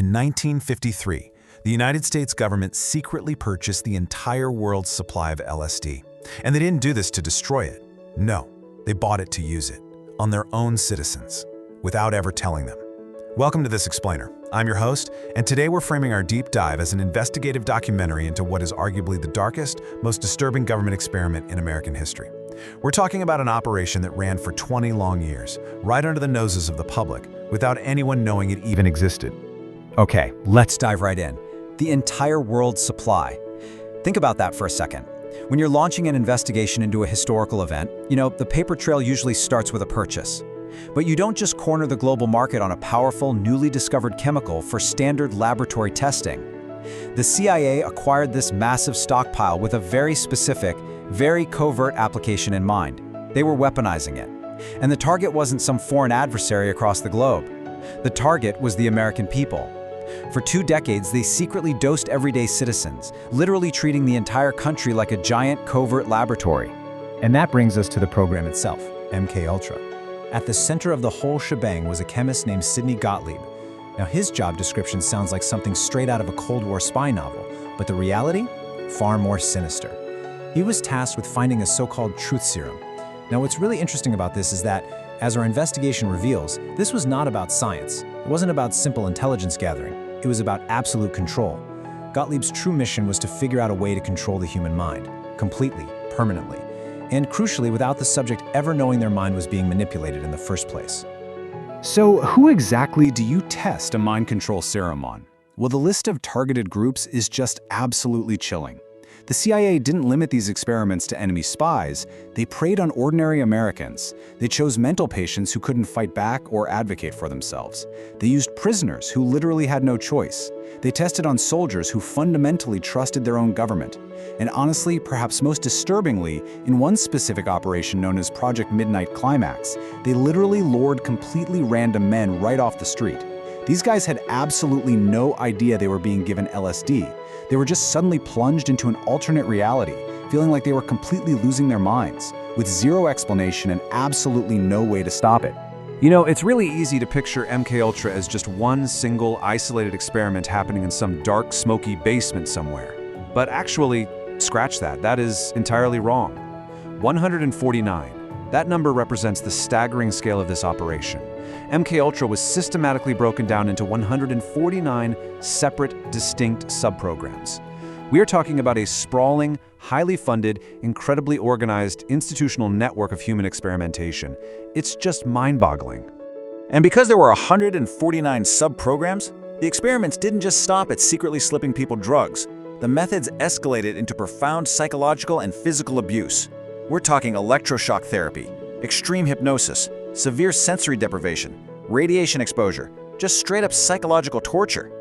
In 1953, the United States government secretly purchased the entire world's supply of LSD. And they didn't do this to destroy it. No, they bought it to use it, on their own citizens, without ever telling them. Welcome to This Explainer. I'm your host, and today we're framing our deep dive as an investigative documentary into what is arguably the darkest, most disturbing government experiment in American history. We're talking about an operation that ran for 20 long years, right under the noses of the public, without anyone knowing it even existed. Okay, let's dive right in. The entire world's supply. Think about that for a second. When you're launching an investigation into a historical event, the paper trail usually starts with a purchase. But you don't just corner the global market on a powerful, newly discovered chemical for standard laboratory testing. The CIA acquired this massive stockpile with a very specific, very covert application in mind. They were weaponizing it. And the target wasn't some foreign adversary across the globe. The target was the American people. For 2 decades, they secretly dosed everyday citizens, literally treating the entire country like a giant covert laboratory. And that brings us to the program itself, MKUltra. At the center of the whole shebang was a chemist named Sidney Gottlieb. Now, his job description sounds like something straight out of a Cold War spy novel, but the reality? Far more sinister. He was tasked with finding a so-called truth serum. Now, what's really interesting about this is that, as our investigation reveals, this was not about science. It wasn't about simple intelligence gathering. It was about absolute control. Gottlieb's true mission was to figure out a way to control the human mind, completely, permanently, and crucially without the subject ever knowing their mind was being manipulated in the first place. So who exactly do you test a mind control serum on? Well, the list of targeted groups is just absolutely chilling. The CIA didn't limit these experiments to enemy spies. They preyed on ordinary Americans. They chose mental patients who couldn't fight back or advocate for themselves. They used prisoners who literally had no choice. They tested on soldiers who fundamentally trusted their own government. And honestly, perhaps most disturbingly, in one specific operation known as Project Midnight Climax, they literally lured completely random men right off the street. These guys had absolutely no idea they were being given LSD. They were just suddenly plunged into an alternate reality, feeling like they were completely losing their minds, with zero explanation and absolutely no way to stop it. It's really easy to picture MKUltra as just one single isolated experiment happening in some dark, smoky basement somewhere. But actually, scratch that. That is entirely wrong. 149. That number represents the staggering scale of this operation. MKUltra was systematically broken down into 149 separate, distinct subprograms. We are talking about a sprawling, highly funded, incredibly organized institutional network of human experimentation. It's just mind-boggling. And because there were 149 subprograms, the experiments didn't just stop at secretly slipping people drugs. The methods escalated into profound psychological and physical abuse. We're talking electroshock therapy, extreme hypnosis, severe sensory deprivation, radiation exposure, just straight-up psychological torture.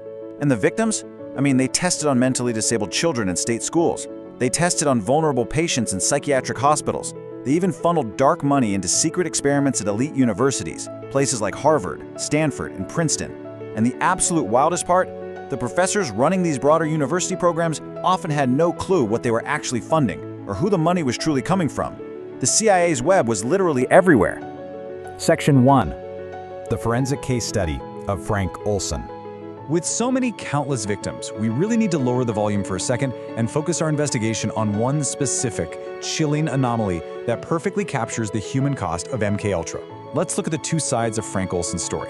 And the victims? They tested on mentally disabled children in state schools. They tested on vulnerable patients in psychiatric hospitals. They even funneled dark money into secret experiments at elite universities, places like Harvard, Stanford, and Princeton. And the absolute wildest part? The professors running these broader university programs often had no clue what they were actually funding or who the money was truly coming from. The CIA's web was literally everywhere. Section 1. The Forensic Case Study of Frank Olson. With so many countless victims, we really need to lower the volume for a second and focus our investigation on one specific, chilling anomaly that perfectly captures the human cost of MKUltra. Let's look at the two sides of Frank Olson's story.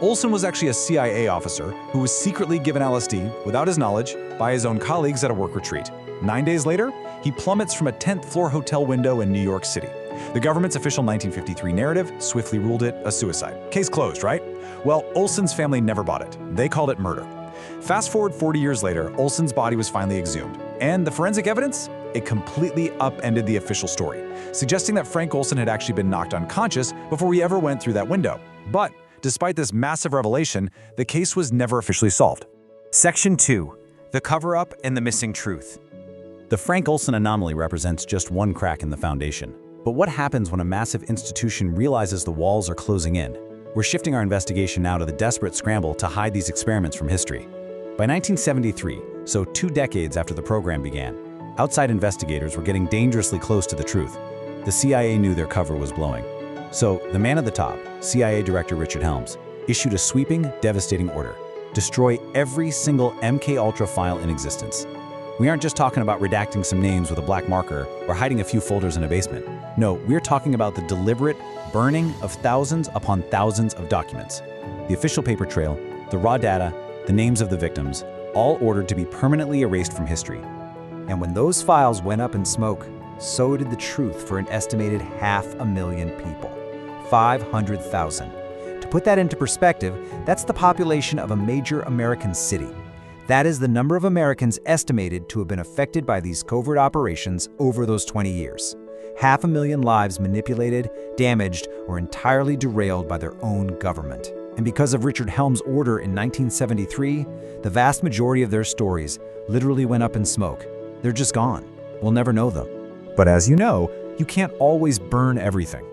Olson was actually a CIA officer who was secretly given LSD, without his knowledge, by his own colleagues at a work retreat. 9 days later, he plummets from a 10th-floor hotel window in New York City. The government's official 1953 narrative swiftly ruled it a suicide. Case closed, right? Well, Olson's family never bought it. They called it murder. Fast forward 40 years later, Olson's body was finally exhumed. And the forensic evidence? It completely upended the official story, suggesting that Frank Olson had actually been knocked unconscious before he ever went through that window. But despite this massive revelation, the case was never officially solved. Section 2. The cover-up and the missing truth. The Frank Olson anomaly represents just one crack in the foundation. But what happens when a massive institution realizes the walls are closing in? We're shifting our investigation now to the desperate scramble to hide these experiments from history. By 1973, so 2 decades after the program began, outside investigators were getting dangerously close to the truth. The CIA knew their cover was blowing. So the man at the top, CIA Director Richard Helms, issued a sweeping, devastating order. destroy every single MKUltra file in existence. We aren't just talking about redacting some names with a black marker or hiding a few folders in a basement. No, we're talking about the deliberate burning of thousands upon thousands of documents. The official paper trail, the raw data, the names of the victims, all ordered to be permanently erased from history. And when those files went up in smoke, so did the truth for an estimated 500,000 people. 500,000. To put that into perspective, that's the population of a major American city. That is the number of Americans estimated to have been affected by these covert operations over those 20 years. 500,000 lives manipulated, damaged, or entirely derailed by their own government. And because of Richard Helms' order in 1973, the vast majority of their stories literally went up in smoke. They're just gone. We'll never know them. But as you know, you can't always burn everything.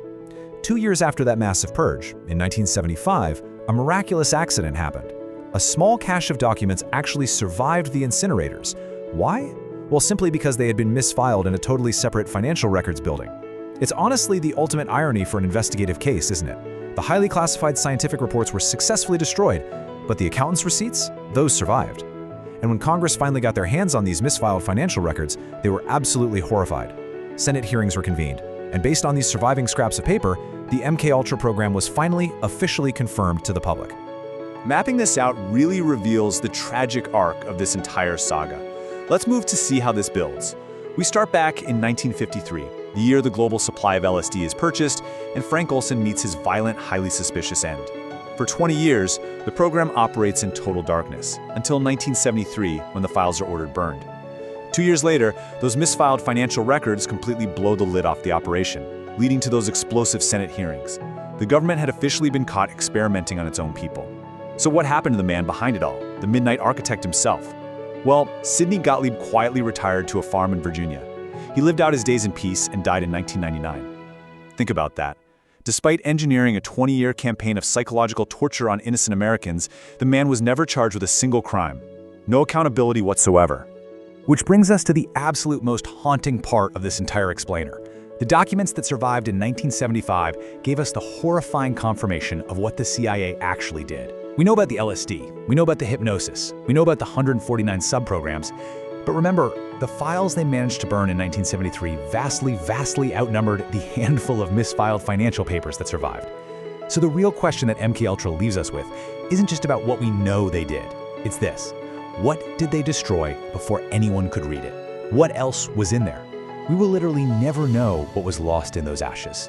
2 years after that massive purge, in 1975, a miraculous accident happened. A small cache of documents actually survived the incinerators. Why? Well, simply because they had been misfiled in a totally separate financial records building. It's honestly the ultimate irony for an investigative case, isn't it? The highly classified scientific reports were successfully destroyed, but the accountant's receipts, those survived. And when Congress finally got their hands on these misfiled financial records, they were absolutely horrified. Senate hearings were convened, and based on these surviving scraps of paper, the MKUltra program was finally officially confirmed to the public. Mapping this out really reveals the tragic arc of this entire saga. Let's move to see how this builds. We start back in 1953, the year the global supply of LSD is purchased, and Frank Olson meets his violent, highly suspicious end. For 20 years, the program operates in total darkness, until 1973, when the files are ordered burned. 2 years later, those misfiled financial records completely blow the lid off the operation, leading to those explosive Senate hearings. The government had officially been caught experimenting on its own people. So what happened to the man behind it all, the Midnight Architect himself? Well, Sidney Gottlieb quietly retired to a farm in Virginia. He lived out his days in peace and died in 1999. Think about that. Despite engineering a 20-year campaign of psychological torture on innocent Americans, the man was never charged with a single crime. No accountability whatsoever. Which brings us to the absolute most haunting part of this entire explainer. The documents that survived in 1975 gave us the horrifying confirmation of what the CIA actually did. We know about the LSD, we know about the hypnosis, we know about the 149 subprograms, but remember, the files they managed to burn in 1973 vastly outnumbered the handful of misfiled financial papers that survived. So the real question that MKUltra leaves us with isn't just about what we know they did. It's this: what did they destroy before anyone could read it? What else was in there? We will literally never know what was lost in those ashes.